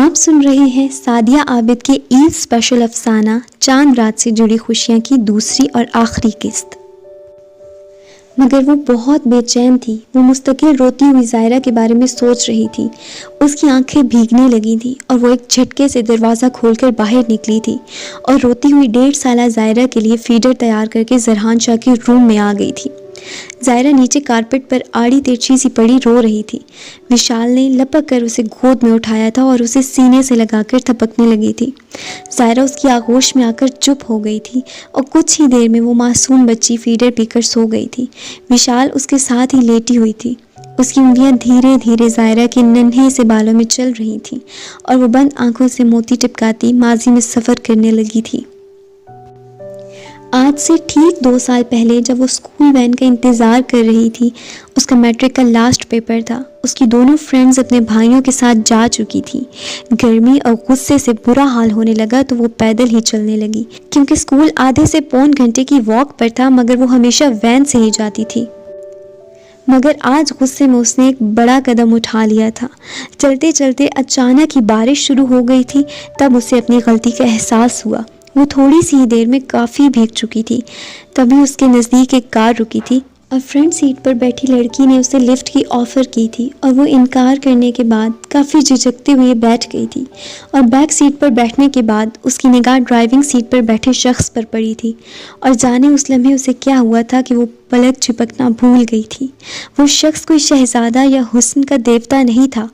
آپ سن رہے ہیں سعدیہ عابد کے عید اسپیشل افسانہ چاند رات سے جڑی خوشیاں کی دوسری اور آخری قسط۔ مگر وہ بہت بے چین تھی۔ وہ مستقل روتی ہوئی ظاہرہ کے بارے میں سوچ رہی تھی۔ اس کی آنکھیں بھیگنے لگی تھیں اور وہ ایک جھٹکے سے دروازہ کھول کر باہر نکلی تھی اور روتی ہوئی 1.5 سالہ ظاہرہ کے لیے فیڈر تیار کر کے زرحان شاہ کے روم میں آ گئی تھی۔ ظاہرہ نیچے کارپٹ پر آڑی ترچھی سی پڑی رو رہی تھی۔ وشال نے لپک کر اسے گود میں اٹھایا تھا اور اسے سینے سے لگا کر تھپکنے لگی تھی۔ ظاہرہ اس کی آغوش میں آ کر چپ ہو گئی تھی اور کچھ ہی دیر میں وہ معصوم بچی فیڈر پی کر سو گئی تھی۔ وشال اس کے ساتھ ہی لیٹی ہوئی تھی۔ اس کی انگلیاں دھیرے دھیرے ظاہرہ کے ننھے سے بالوں میں چل رہی تھیں اور وہ بند آنکھوں سے موتی ٹپکاتی ماضی میں سفر کرنے لگی تھی۔ آج سے ٹھیک 2 سال پہلے جب وہ اسکول وین کا انتظار کر رہی تھی، اس کا میٹرک کا لاسٹ پیپر تھا۔ اس کی دونوں فرینڈز اپنے بھائیوں کے ساتھ جا چکی تھی۔ گرمی اور غصے سے برا حال ہونے لگا تو وہ پیدل ہی چلنے لگی، کیونکہ اسکول آدھے سے پون گھنٹے کی واک پر تھا، مگر وہ ہمیشہ وین سے ہی جاتی تھی۔ مگر آج غصے میں اس نے ایک بڑا قدم اٹھا لیا تھا۔ چلتے چلتے اچانک ہی بارش شروع ہو گئی تھی، تب اسے اپنی غلطی کا احساس ہوا۔ وہ تھوڑی سی ہی دیر میں کافی بھیگ چکی تھی۔ تبھی اس کے نزدیک ایک کار رکی تھی اور فرنٹ سیٹ پر بیٹھی لڑکی نے اسے لفٹ کی آفر کی تھی اور وہ انکار کرنے کے بعد کافی جھجکتے ہوئے بیٹھ گئی تھی اور بیک سیٹ پر بیٹھنے کے بعد اس کی نگاہ ڈرائیونگ سیٹ پر بیٹھے شخص پر پڑی تھی اور جانے اس لمحے اسے کیا ہوا تھا کہ وہ پلک جھپکنا بھول گئی تھی۔ وہ شخص کوئی شہزادہ یا حسن کا دیوتا نہیں تھا،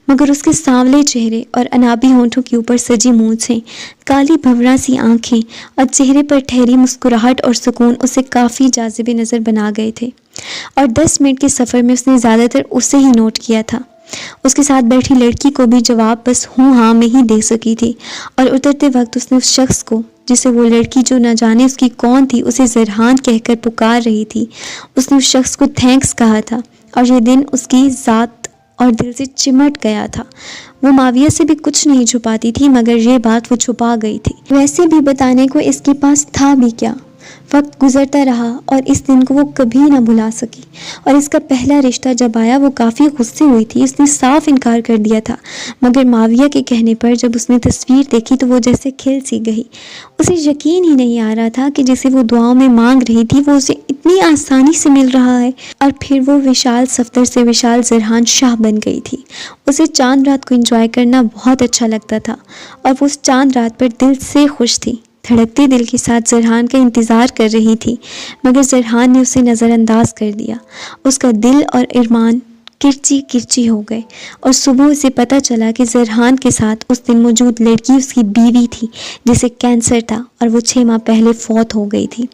مگر اس کے سانولے چہرے اور انابی ہونٹوں کے اوپر سجی مونچھیں، کالی بھنوراں سی آنکھیں اور چہرے پر ٹھہری مسکراہٹ اور سکون اسے کافی جاذب نظر بنا گئے تھے، اور 10 منٹ کے سفر میں اس نے زیادہ تر اسے ہی نوٹ کیا تھا۔ اس کے ساتھ بیٹھی لڑکی کو بھی جواب بس ہوں ہاں میں ہی دے سکی تھی، اور اترتے وقت اس نے اس شخص کو، جسے وہ لڑکی جو نہ جانے اس کی کون تھی اسے زرحان کہہ کر پکار رہی تھی، اس نے اس شخص کو تھینکس کہا تھا، اور یہ دن اس کی ذات اور دل سے چمٹ گیا تھا۔ وہ معاویہ سے بھی کچھ نہیں چھپاتی تھی، مگر یہ بات وہ چھپا گئی تھی۔ ویسے بھی بتانے کو اس کے پاس تھا بھی کیا؟ وقت گزرتا رہا اور اس دن کو وہ کبھی نہ بھلا سکی، اور اس کا پہلا رشتہ جب آیا وہ کافی غصے ہوئی تھی۔ اس نے صاف انکار کر دیا تھا، مگر معاویہ کے کہنے پر جب اس نے تصویر دیکھی تو وہ جیسے کھل سی گئی۔ اسے یقین ہی نہیں آ رہا تھا کہ جسے وہ دعاؤں میں مانگ رہی تھی وہ اسے اتنی آسانی سے مل رہا ہے، اور پھر وہ وشال صفدر سے وشال زرحان شاہ بن گئی تھی۔ اسے چاند رات کو انجوائے کرنا بہت اچھا لگتا تھا، اور وہ اس چاند رات پر دل سے خوش تھی۔ دھڑکتے دل کے ساتھ زرحان کا انتظار کر رہی تھی، مگر زرحان نے اسے نظر انداز کر دیا۔ اس کا دل اور ارمان کرچی کرچی ہو گئے، اور صبح اسے پتہ چلا کہ زرحان کے ساتھ اس دن موجود لڑکی اس کی بیوی تھی جسے کینسر تھا اور وہ 6 ماہ پہلے فوت ہو گئی تھی۔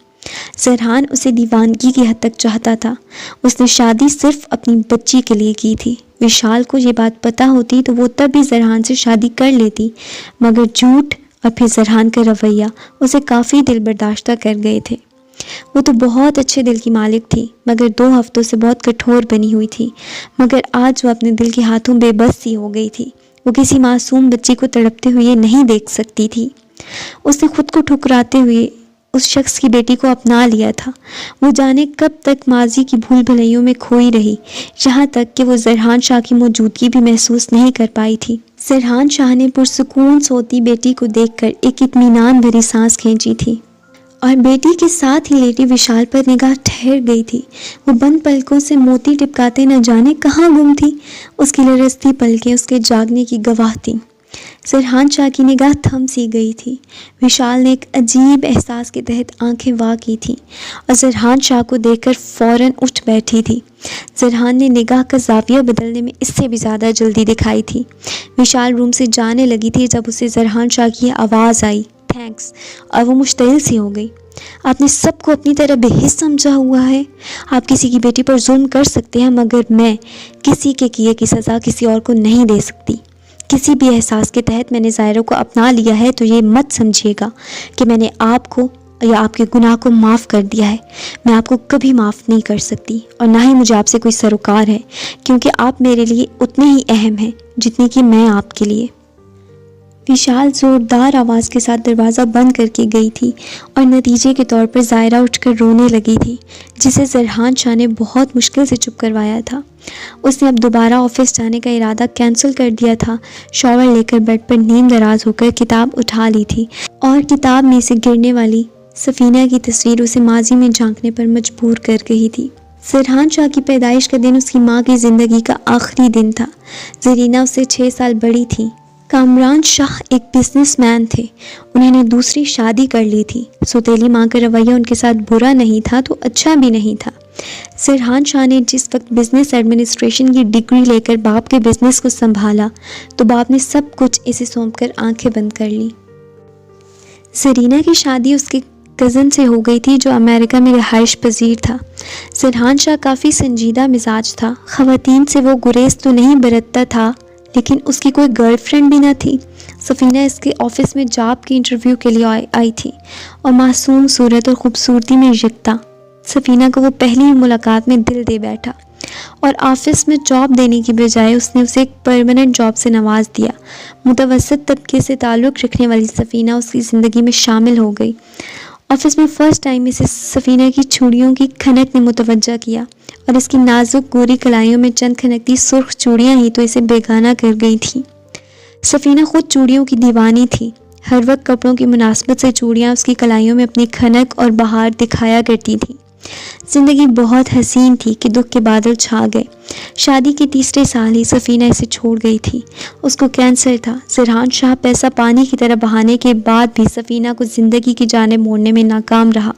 زرحان اسے دیوانگی کی حد تک چاہتا تھا۔ اس نے شادی صرف اپنی بچی کے لیے کی تھی۔ وشال کو یہ بات پتہ ہوتی تو وہ تب بھی زرحان سے شادی کر لیتی، مگر جھوٹ اور پھر زرحان کا رویہ اسے کافی دل برداشتہ کر گئے تھے۔ وہ تو بہت اچھے دل کی مالک تھی، مگر 2 ہفتوں سے بہت کٹھور بنی ہوئی تھی۔ مگر آج وہ اپنے دل کے ہاتھوں بے بس سی ہو گئی تھی۔ وہ کسی معصوم بچی کو تڑپتے ہوئے نہیں دیکھ سکتی تھی۔ اس نے خود کو ٹھکراتے ہوئے اس شخص کی بیٹی کو اپنا لیا تھا۔ وہ جانے کب تک ماضی کی بھول بھلیوں میں کھوئی رہی، یہاں تک کہ وہ زرحان شاہ کی موجودگی بھی محسوس نہیں کر پائی تھی۔ زرحان شاہ نے پرسکون سوتی بیٹی کو دیکھ کر ایک اطمینان بھری سانس کھینچی تھی، اور بیٹی کے ساتھ ہی لیٹی وشال پر نگاہ ٹھہر گئی تھی۔ وہ بند پلکوں سے موتی ٹپکاتے نہ جانے کہاں گم تھی۔ اس کی لرزتی پلکیں اس کے جاگنے کی گواہ تھیں۔ زرحان شاہ کی نگاہ تھم سی گئی تھی۔ وشال نے ایک عجیب احساس کے تحت آنکھیں وا کی تھیں اور زرحان شاہ کو دیکھ کر فوراً اٹھ بیٹھی تھی۔ زرحان نے نگاہ کا زاویہ بدلنے میں اس سے بھی زیادہ جلدی دکھائی تھی۔ وشال روم سے جانے لگی تھی جب اسے زرحان شاہ کی آواز آئی، تھینکس، اور وہ مشتعل سی ہو گئی۔ آپ نے سب کو اپنی طرح بے حس سمجھا ہوا ہے۔ آپ کسی کی بیٹی پر ظلم کر سکتے ہیں، مگر میں کسی کے کیے کی سزا کسی اور کو نہیں دے سکتی۔ کسی بھی احساس کے تحت میں نے ظاہرہ کو اپنا لیا ہے تو یہ مت سمجھیے گا کہ میں نے آپ کو یا آپ کے گناہ کو معاف کر دیا ہے۔ میں آپ کو کبھی معاف نہیں کر سکتی، اور نہ ہی مجھے آپ سے کوئی سروکار ہے، کیونکہ آپ میرے لیے اتنے ہی اہم ہیں جتنے کہ میں آپ کے لیے۔ وشال زوردار آواز کے ساتھ دروازہ بند کر کے گئی تھی اور نتیجے کے طور پر زائرہ اٹھ کر رونے لگی تھی، جسے زرحان شاہ نے بہت مشکل سے چپ کروایا تھا۔ اس نے اب دوبارہ آفس جانے کا ارادہ کینسل کر دیا تھا، شاور لے کر بیڈ پر نیم دراز ہو کر کتاب اٹھا لی تھی اور کتاب میں سے گرنے والی سفینہ کی تصویر اسے ماضی میں جھانکنے پر مجبور کر رہی تھی۔ زرحان شاہ کی پیدائش کا دن اس کی ماں کی زندگی کا آخری دن تھا۔ زرینہ اس سے 6 سال بڑی تھی۔ کامران شاہ ایک بزنس مین تھے، انہوں نے دوسری شادی کر لی تھی۔ سوتیلی ماں کا رویہ ان کے ساتھ برا نہیں تھا تو اچھا بھی نہیں تھا۔ زرحان شاہ نے جس وقت بزنس ایڈمنسٹریشن کی ڈگری لے کر باپ کے بزنس کو سنبھالا تو باپ نے سب کچھ اسے سونپ کر آنکھیں بند کر لی۔ زرینہ کی شادی اس کے کزن سے ہو گئی تھی جو امریکہ میں رہائش پذیر تھا۔ زرحان شاہ کافی سنجیدہ مزاج تھا، خواتین سے وہ گریز تو نہیں برتتا تھا لیکن اس کی کوئی گرل فرینڈ بھی نہ تھی۔ سفینہ اس کے آفس میں جاب کی انٹرویو کے لیے آئی تھی اور معصوم صورت اور خوبصورتی میں یکتا سفینہ کو وہ پہلی ملاقات میں دل دے بیٹھا اور آفس میں جاب دینے کی بجائے اس نے اسے ایک پرماننٹ جاب سے نواز دیا۔ متوسط طبقے سے تعلق رکھنے والی سفینہ اس کی زندگی میں شامل ہو گئی۔ آفس میں فرسٹ ٹائم اسے سفینہ کی چوڑیوں کی کھنک نے متوجہ کیا اور اس کی نازک گوری کلائیوں میں چند کھنکتی سرخ چوڑیاں ہی تو اسے بیگانہ کر گئی تھیں۔ سفینہ خود چوڑیوں کی دیوانی تھی، ہر وقت کپڑوں کی مناسبت سے چوڑیاں اس کی کلائیوں میں اپنی کھنک اور بہار دکھایا کرتی تھیں۔ زندگی بہت حسین تھی کہ دکھ کے بادل چھا گئے۔ شادی کے تیسرے سال ہی سفینہ اسے چھوڑ گئی تھی۔ اس کو کینسر تھا۔ زرحان شاہ پیسہ پانی کی طرح بہانے کے بعد بھی سفینہ کو زندگی کی جانب موڑنے میں ناکام رہا۔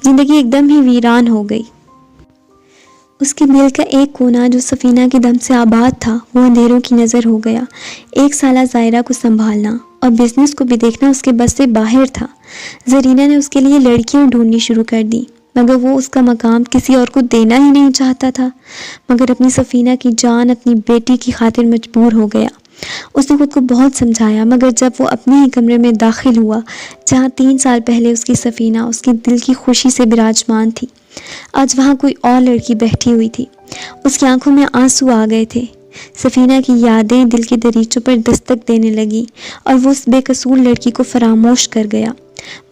زندگی ایک دم ہی ویران ہو گئی۔ اس کے دل کا ایک کونا جو سفینہ کے دم سے آباد تھا وہ اندھیروں کی نظر ہو گیا۔ 1 سالہ زائرہ کو سنبھالنا اور بزنس کو بھی دیکھنا اس کے بس سے باہر تھا۔ زرینہ نے اس کے لیے لڑکیاں ڈھونڈنی شروع کر دی مگر وہ اس کا مقام کسی اور کو دینا ہی نہیں چاہتا تھا، مگر اپنی سفینہ کی جان اپنی بیٹی کی خاطر مجبور ہو گیا۔ اس نے خود کو بہت سمجھایا مگر جب وہ اپنے ہی کمرے میں داخل ہوا جہاں 3 سال پہلے اس کی سفینہ اس کی دل کی خوشی سے براجمان تھی، آج وہاں کوئی اور لڑکی بیٹھی ہوئی تھی۔ اس کی آنکھوں میں آنسو آ گئے تھے۔ سفینہ کی یادیں دل کے دریچوں پر دستک دینے لگی اور وہ اس بے قصور لڑکی کو فراموش کر گیا۔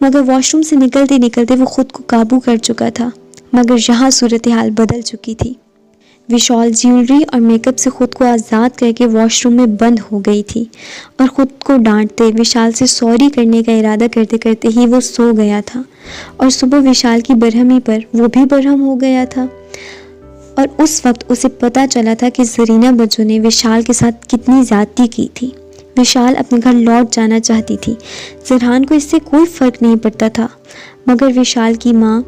مگر واش روم سے نکلتے نکلتے وہ خود کو قابو کر چکا تھا، مگر یہاں صورتحال بدل چکی تھی۔ وشال جیولری اور میک اپ سے خود کو آزاد کر کے واش روم میں بند ہو گئی تھی اور خود کو ڈانٹتے وشال سے سوری کرنے کا ارادہ کرتے کرتے ہی وہ سو گیا تھا اور صبح وشال کی برہمی پر وہ بھی برہم ہو گیا تھا اور اس وقت اسے پتہ چلا تھا کہ زرینہ بچوں نے وشال کے ساتھ کتنی زیادتی کی تھی۔ وشال اپنے گھر لوٹ جانا چاہتی تھی، زرحان کو اس سے کوئی فرق نہیں پڑتا تھا، مگر وشال کی ماں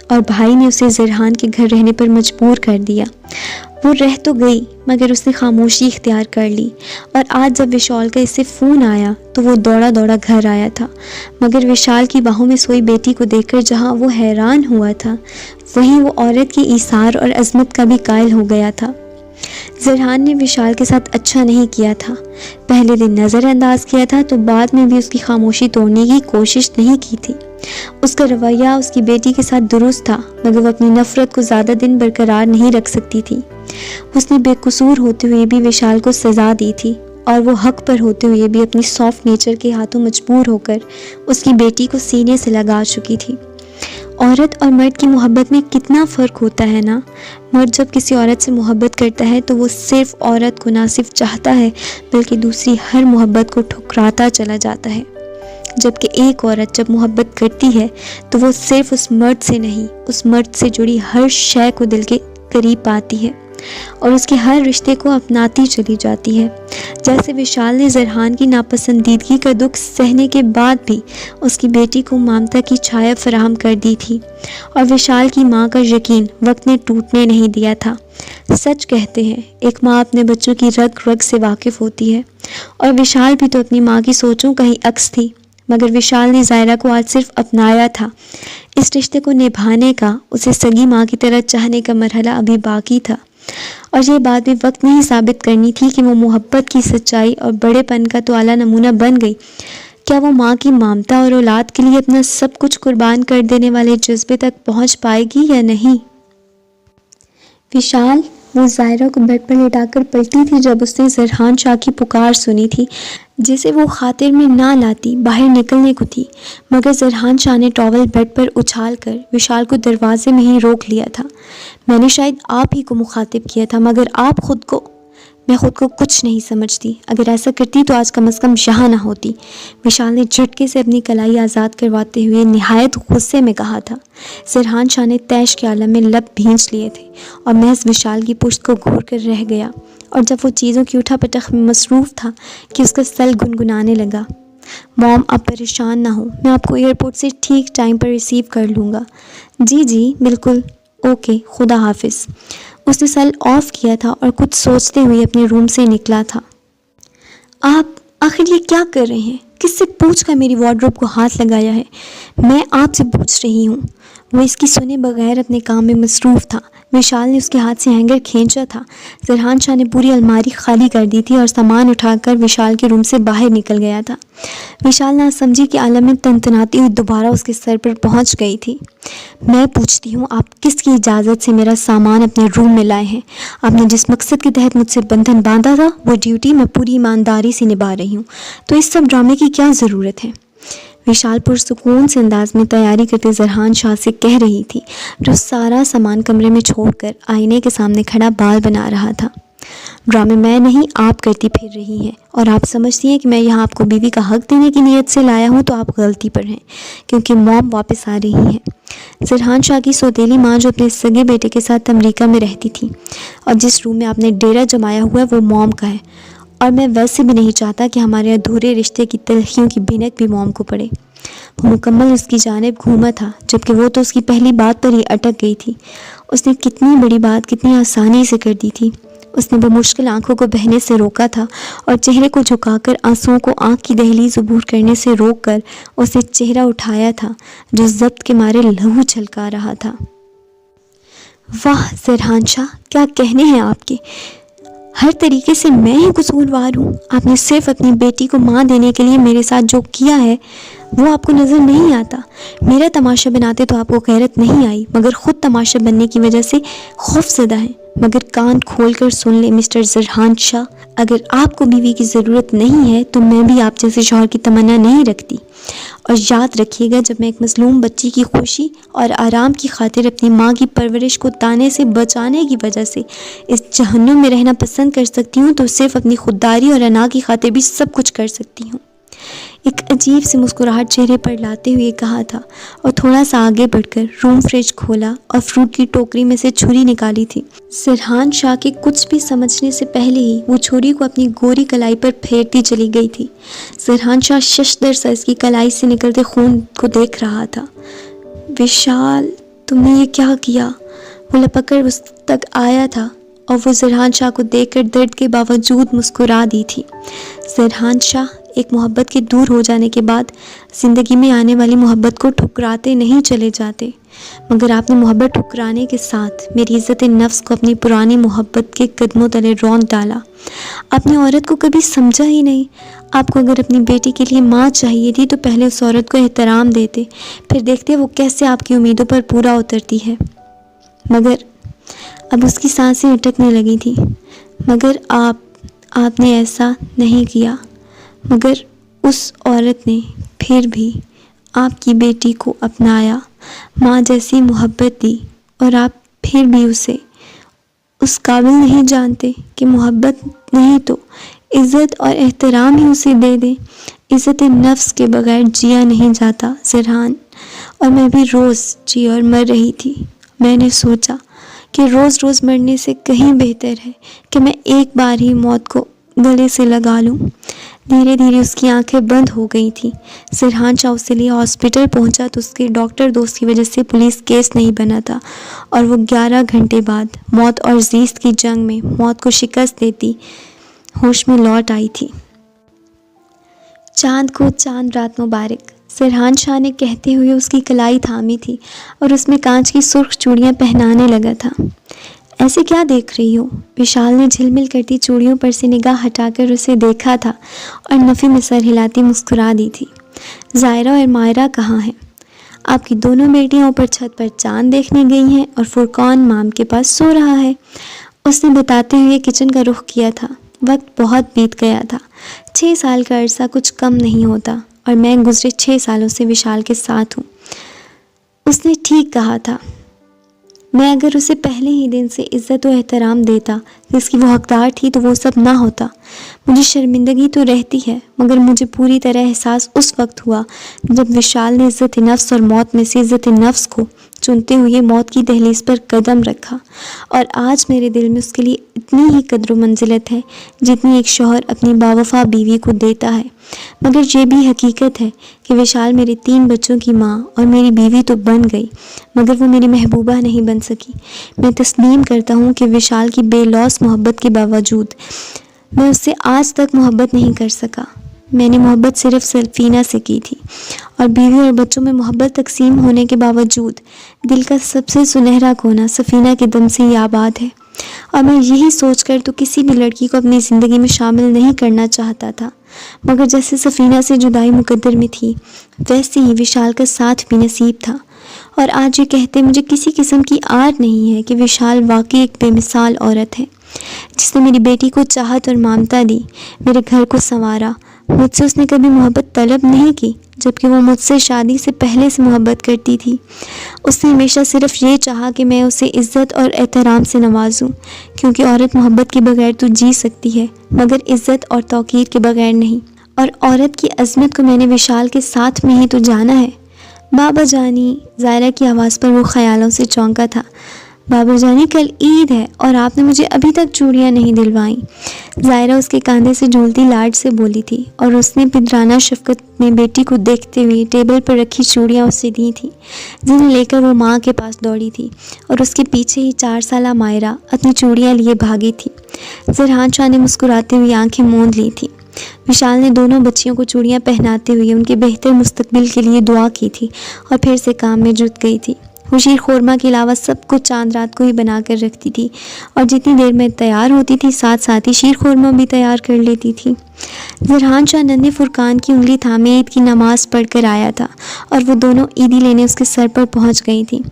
اور بھائی نے اسے زرحان کے گھر رہنے پر مجبور کر دیا۔ وہ رہ تو گئی مگر اس نے خاموشی اختیار کر لی اور آج جب وشال کا اس سے فون آیا تو وہ دوڑا دوڑا گھر آیا تھا، مگر وشال کی باہوں میں سوئی بیٹی کو دیکھ کر جہاں وہ حیران ہوا تھا وہیں وہ عورت کی ایثار اور عظمت کا بھی قائل ہو گیا تھا۔ زرحان نے وشال کے ساتھ اچھا نہیں کیا تھا، پہلے دن نظر انداز کیا تھا تو بعد میں بھی اس کی خاموشی توڑنے کی کوشش نہیں کی تھی۔ اس کا رویہ اس کی بیٹی کے ساتھ درست تھا مگر وہ اپنی نفرت کو زیادہ دن برقرار نہیں رکھ سکتی تھی۔ اس نے بے قصور ہوتے ہوئے بھی وشال کو سزا دی تھی اور وہ حق پر ہوتے ہوئے بھی اپنی سافٹ نیچر کے ہاتھوں مجبور ہو کر اس کی بیٹی کو سینے سے لگا چکی تھی۔ عورت اور مرد کی محبت میں کتنا فرق ہوتا ہے نا۔ مرد جب کسی عورت سے محبت کرتا ہے تو وہ صرف عورت کو نہ صرف چاہتا ہے بلکہ دوسری ہر محبت کو ٹھکراتا چلا جاتا ہے، جبکہ ایک عورت جب محبت کرتی ہے تو وہ صرف اس مرد سے نہیں، اس مرد سے جڑی ہر شے کو دل کے قریب پاتی ہے اور اس کے ہر رشتے کو اپناتی چلی جاتی ہے۔ جیسے وشال نے زرحان کی ناپسندیدگی کا دکھ سہنے کے بعد بھی اس کی بیٹی کو ممتا کی چھایا فراہم کر دی تھی اور وشال کی ماں کا یقین وقت نے ٹوٹنے نہیں دیا تھا۔ سچ کہتے ہیں ایک ماں اپنے بچوں کی رگ رگ سے واقف ہوتی ہے اور وشال بھی تو اپنی ماں کی سوچوں کا ہی عکس تھی، مگر وشال نے زائرہ کو آج صرف اپنایا تھا۔ اس رشتے کو نبھانے کا، اسے سگی ماں کی طرح چاہنے کا مرحلہ ابھی باقی تھا اور یہ بات بھی وقت نے ہی ثابت کرنی تھی کہ وہ محبت کی سچائی اور بڑے پن کا تو اعلیٰ نمونہ بن گئی۔ کیا وہ ماں کی ممتا اور اولاد کے لیے اپنا سب کچھ قربان کر دینے والے جذبے تک پہنچ پائے گی یا نہیں؟ وشال وہ ظاہرہ کو بیڈ پر لٹا کر پلٹی تھی جب اس نے زرحان شاہ کی پکار سنی تھی، جسے وہ خاطر میں نہ لاتی باہر نکلنے کو تھی، مگر زرحان شاہ نے ٹاول بیڈ پر اچھال کر وشال کو دروازے میں ہی روک لیا تھا۔ میں نے شاید آپ ہی کو مخاطب کیا تھا، مگر آپ میں خود کو کچھ نہیں سمجھتی۔ اگر ایسا کرتی تو آج کم از کم یہاں نہ ہوتی، وشال نے جھٹکے سے اپنی کلائی آزاد کرواتے ہوئے نہایت غصے میں کہا تھا۔ زرحان شاہ نے طیش کے عالم میں لب بھینچ لیے تھے اور محض وشال کی پشت کو گھور کر رہ گیا، اور جب وہ چیزوں کی اٹھا پٹخ میں مصروف تھا کہ اس کا سل گنگنانے لگا۔ موم، آپ پریشان نہ ہو، میں آپ کو ایئرپورٹ سے ٹھیک ٹائم پر ریسیو کر لوں گا۔ جی بالکل، اوکے، خدا حافظ۔ اس نے سیل آف کیا تھا اور کچھ سوچتے ہوئے اپنے روم سے نکلا تھا۔ آپ آخر یہ کیا کر رہے ہیں؟ کس سے پوچھ کر میری وارڈروب کو ہاتھ لگایا ہے؟ میں آپ سے پوچھ رہی ہوں۔ وہ اس کی سنے بغیر اپنے کام میں مصروف تھا۔ وشال نے اس کے ہاتھ سے ہینگر کھینچا تھا۔ زرحان شاہ نے پوری الماری خالی کر دی تھی اور سامان اٹھا کر وشال کے روم سے باہر نکل گیا تھا۔ وشال نہ سمجھی کہ عالم میں تنتناتی ہوئی دوبارہ اس کے سر پر پہنچ گئی تھی۔ میں پوچھتی ہوں، آپ کس کی اجازت سے میرا سامان اپنے روم میں لائے ہیں؟ آپ نے جس مقصد کے تحت مجھ سے بندھن باندھا تھا، وہ ڈیوٹی میں پوری ایمانداری سے نبھا رہی ہوں، تو اس سب ڈرامے کی کیا ضرورت ہے؟ وشال پرسکون سے انداز میں تیاری کرتے زرحان شاہ سے کہہ رہی تھی، جو سارا سامان کمرے میں چھوڑ کر آئینے کے سامنے کھڑا بال بنا رہا تھا۔ ڈرامے میں نہیں، آپ کرتی پھر رہی ہیں، اور آپ سمجھتی ہیں کہ میں یہاں آپ کو بیوی کا حق دینے کی نیت سے لایا ہوں، تو آپ غلطی پر ہیں، کیونکہ موم واپس آ رہی ہیں۔ زرحان شاہ کی سوتیلی ماں، جو اپنے سگے بیٹے کے ساتھ امریکہ میں رہتی تھی اور جس روم میں آپ نے ڈیرا جمایا ہوا ہے، وہ موم کا ہے، اور میں ویسے بھی نہیں چاہتا کہ ہمارے ادھورے رشتے کی تلخیوں کی بھنک بھی موم کو پڑے۔ وہ مکمل اس کی جانب گھوما تھا، جبکہ وہ تو اس کی پہلی بات پر ہی اٹک گئی تھی۔ اس نے کتنی بڑی بات کتنی آسانی سے کر دی تھی۔ اس نے بمشکل آنکھوں کو بہنے سے روکا تھا اور چہرے کو جھکا کر آنسوؤں کو آنکھ کی دہلیز عبور کرنے سے روک کر اسے چہرہ اٹھایا تھا جو ضبط کے مارے لہو چھلکا رہا تھا۔ واہ زرحان شاہ، کیا کہنے ہیں آپ کے! ہر طریقے سے میں ہی قصوروار ہوں۔ آپ نے صرف اپنی بیٹی کو ماں دینے کے لیے میرے ساتھ جو کیا ہے وہ آپ کو نظر نہیں آتا۔ میرا تماشا بناتے تو آپ کو غیرت نہیں آئی، مگر خود تماشا بننے کی وجہ سے خوف زدہ ہیں۔ مگر کان کھول کر سن لے مسٹر زرحان شاہ، اگر آپ کو بیوی کی ضرورت نہیں ہے تو میں بھی آپ جیسے شوہر کی تمنا نہیں رکھتی۔ اور یاد رکھیے گا، جب میں ایک مظلوم بچی کی خوشی اور آرام کی خاطر اپنی ماں کی پرورش کو تانے سے بچانے کی وجہ سے اس جہنم میں رہنا پسند کر سکتی ہوں، تو صرف اپنی خودداری اور انا کی خاطر بھی سب کچھ کر سکتی ہوں۔ ایک عجیب سی مسکراہٹ چہرے پر لاتے ہوئے کہا تھا، اور تھوڑا سا آگے بڑھ کر روم فریج کھولا اور فروٹ کی ٹوکری میں سے چھری نکالی تھی۔ زرحان شاہ کے کچھ بھی سمجھنے سے پہلے ہی وہ چھری کو اپنی گوری کلائی پر پھیرتی چلی گئی تھی۔ زرحان شاہ ششدر سا اس کی کلائی سے نکلتے خون کو دیکھ رہا تھا۔ وشال، تم نے یہ کیا کیا؟ وہ لپک کر اس تک آیا تھا اور وہ زرحان شاہ کو دیکھ کر درد کے باوجود مسکرا دی تھی۔ زرحان شاہ، ایک محبت کے دور ہو جانے کے بعد زندگی میں آنے والی محبت کو ٹھکراتے نہیں چلے جاتے، مگر آپ نے محبت ٹھکرانے کے ساتھ میری عزت نفس کو اپنی پرانی محبت کے قدموں تلے رونق ڈالا۔ آپ نے عورت کو کبھی سمجھا ہی نہیں۔ آپ کو اگر اپنی بیٹی کے لیے ماں چاہیے تھی تو پہلے اس عورت کو احترام دیتے، پھر دیکھتے وہ کیسے آپ کی امیدوں پر پورا اترتی ہے۔ مگر اب اس کی سانسیں اٹکنے لگی تھی۔ مگر آپ نے ایسا نہیں کیا۔ مگر اس عورت نے پھر بھی آپ کی بیٹی کو اپنایا، ماں جیسی محبت دی، اور آپ پھر بھی اسے اس قابل نہیں جانتے کہ محبت نہیں تو عزت اور احترام ہی اسے دے دیں۔ عزت نفس کے بغیر جیا نہیں جاتا زرحان، اور میں بھی روز جی اور مر رہی تھی۔ میں نے سوچا کہ روز روز مرنے سے کہیں بہتر ہے کہ میں ایک بار ہی موت کو گلے سے لگا لوں۔ دھیرے دھیرے اس کی آنکھیں بند ہو گئی تھیں۔ زرحان شاہ اس کے لیے ہاسپٹل پہنچا تو اس کے ڈاکٹر دوست کی وجہ سے پولیس کیس نہیں بنا تھا، اور وہ 11 گھنٹے بعد موت اور زیست کی جنگ میں موت کو شکست دیتی ہوش میں لوٹ آئی تھی۔ چاند کو چاند رات مبارک، زرحان شاہ نے کہتے ہوئے اس کی کلائی تھامی تھی اور اس میں کانچ کی سرخ چوڑیاں پہنانے لگا تھا۔ ایسے کیا دیکھ رہی ہو؟ وشال نے جھلمل کرتی چوڑیوں پر سے نگاہ ہٹا کر اسے دیکھا تھا اور نفی میں سر ہلاتی مسکرا دی تھی۔ ظاہرہ اور مائرہ کہاں ہیں؟ آپ کی دونوں بیٹیاں اوپر چھت پر چاند دیکھنے گئی ہیں اور فرقان مام کے پاس سو رہا ہے۔ اس نے بتاتے ہوئے کچن کا رخ کیا تھا۔ وقت بہت بیت گیا تھا، 6 سال کا عرصہ کچھ کم نہیں ہوتا، اور میں گزرے 6 سالوں سے وشال کے ساتھ ہوں۔ اس نے ٹھیک کہا تھا، میں اگر اسے پہلے ہی دن سے عزت و احترام دیتا جس کی وہ حقدار تھی تو وہ سب نہ ہوتا۔ مجھے شرمندگی تو رہتی ہے، مگر مجھے پوری طرح احساس اس وقت ہوا جب وشال نے عزت نفس اور موت میں سے عزت نفس کو چنتے ہوئے موت کی دہلیز پر قدم رکھا، اور آج میرے دل میں اس کے لیے اتنی ہی قدر و منزلت ہے جتنی ایک شوہر اپنی باوفا بیوی کو دیتا ہے۔ مگر یہ بھی حقیقت ہے کہ وشال میرے 3 بچوں کی ماں اور میری بیوی تو بن گئی، مگر وہ میری محبوبہ نہیں بن سکی۔ میں تسلیم کرتا ہوں کہ وشال کی بے لوث محبت کے باوجود میں اس سے آج تک محبت نہیں کر سکا۔ میں نے محبت صرف سفینہ سے کی تھی، اور بیوی اور بچوں میں محبت تقسیم ہونے کے باوجود دل کا سب سے سنہرا کونا سفینہ کے دم سے ہی آباد ہے، اور میں یہی سوچ کر تو کسی بھی لڑکی کو اپنی زندگی میں شامل نہیں کرنا چاہتا تھا، مگر جیسے سفینہ سے جدائی مقدر میں تھی ویسے ہی وشال کا ساتھ بھی نصیب تھا۔ اور آج یہ کہتے مجھے کسی قسم کی آر نہیں ہے کہ وشال واقعی ایک بے مثال عورت ہے، جس نے میری بیٹی کو چاہت اور ممتا دی، میرے گھر کو سنوارا۔ مجھ سے اس نے کبھی محبت طلب نہیں کی، جبکہ وہ مجھ سے شادی سے پہلے سے محبت کرتی تھی۔ اس نے ہمیشہ صرف یہ چاہا کہ میں اسے عزت اور احترام سے نوازوں، کیونکہ عورت محبت کے بغیر تو جی سکتی ہے مگر عزت اور توقیر کے بغیر نہیں، اور عورت کی عظمت کو میں نے وشال کے ساتھ میں ہی تو جانا ہے۔ بابا جانی، زائرہ کی آواز پر وہ خیالوں سے چونکا تھا۔ بابا جانی، کل عید ہے اور آپ نے مجھے ابھی تک چوڑیاں نہیں دلوائیں۔ زائرہ اس کے کاندھے سے جھولتی لاڈ سے بولی تھی، اور اس نے پدرانہ شفقت میں بیٹی کو دیکھتے ہوئے ٹیبل پر رکھی چوڑیاں اسے دی تھیں، جنہیں لے کر وہ ماں کے پاس دوڑی تھی، اور اس کے پیچھے ہی 4 سالہ مائرہ اپنی چوڑیاں لیے بھاگی تھی۔ زرحان شاہ نے مسکراتے ہوئے آنکھیں موند لی تھیں۔ وشال نے دونوں بچیوں کو چوڑیاں پہناتے ہوئے ان کے بہتر مستقبل کے لیے دعا کی تھی، اور پھر سے کام میں جٹ گئی تھی۔ وہ شیر خورما کے علاوہ سب کچھ چاند رات کو ہی بنا کر رکھتی تھی، اور جتنی دیر میں تیار ہوتی تھی ساتھ ساتھ ہی شیر خورما بھی تیار کر لیتی تھی۔ زرحان شاہ ننھے فرقان کی انگلی تھامے عید کی نماز پڑھ کر آیا تھا، اور وہ دونوں عیدی لینے اس کے سر پر پہنچ گئی تھیں۔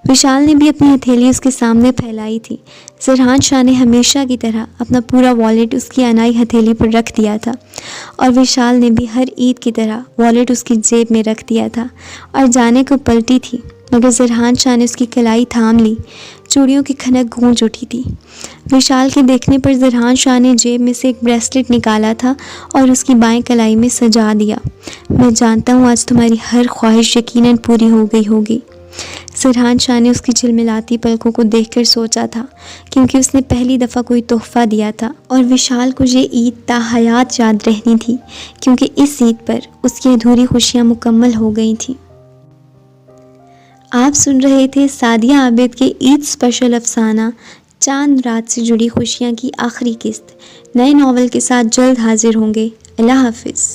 وشال نے بھی اپنی ہتھیلی اس کے سامنے پھیلائی تھی۔ زرحان شاہ نے ہمیشہ کی طرح اپنا پورا والیٹ اس کی انائی ہتھیلی پر رکھ دیا تھا، اور وشال نے بھی ہر عید کی طرح والیٹ اس کی جیب میں رکھ دیا تھا اور جانے کو پلٹی تھی، مگر زرحان شاہ نے اس کی کلائی تھام لی۔ چوڑیوں کی کھنک گونج اٹھی تھی۔ وشال کے دیکھنے پر زرحان شاہ نے جیب میں سے ایک بریسلٹ نکالا تھا اور اس کی بائیں کلائی میں سجا دیا۔ میں جانتا ہوں آج تمہاری ہر خواہش یقیناً پوری ہو گئی ہوگی۔ زرحان شاہ نے اس کی جھلملاتی پلکوں کو دیکھ کر سوچا تھا، کیونکہ اس نے پہلی دفعہ کوئی تحفہ دیا تھا، اور وشال کو یہ عید تا حیات یاد رہنی تھی، کیونکہ اس عید پر اس کی ادھوری خوشیاں مکمل ہو گئی تھیں۔ آپ سن رہے تھے سعدیہ عابد کے عید اسپیشل افسانہ چاند رات سے جڑی خوشیاں کی آخری قسط۔ نئے ناول کے ساتھ جلد حاضر ہوں گے۔ اللہ حافظ۔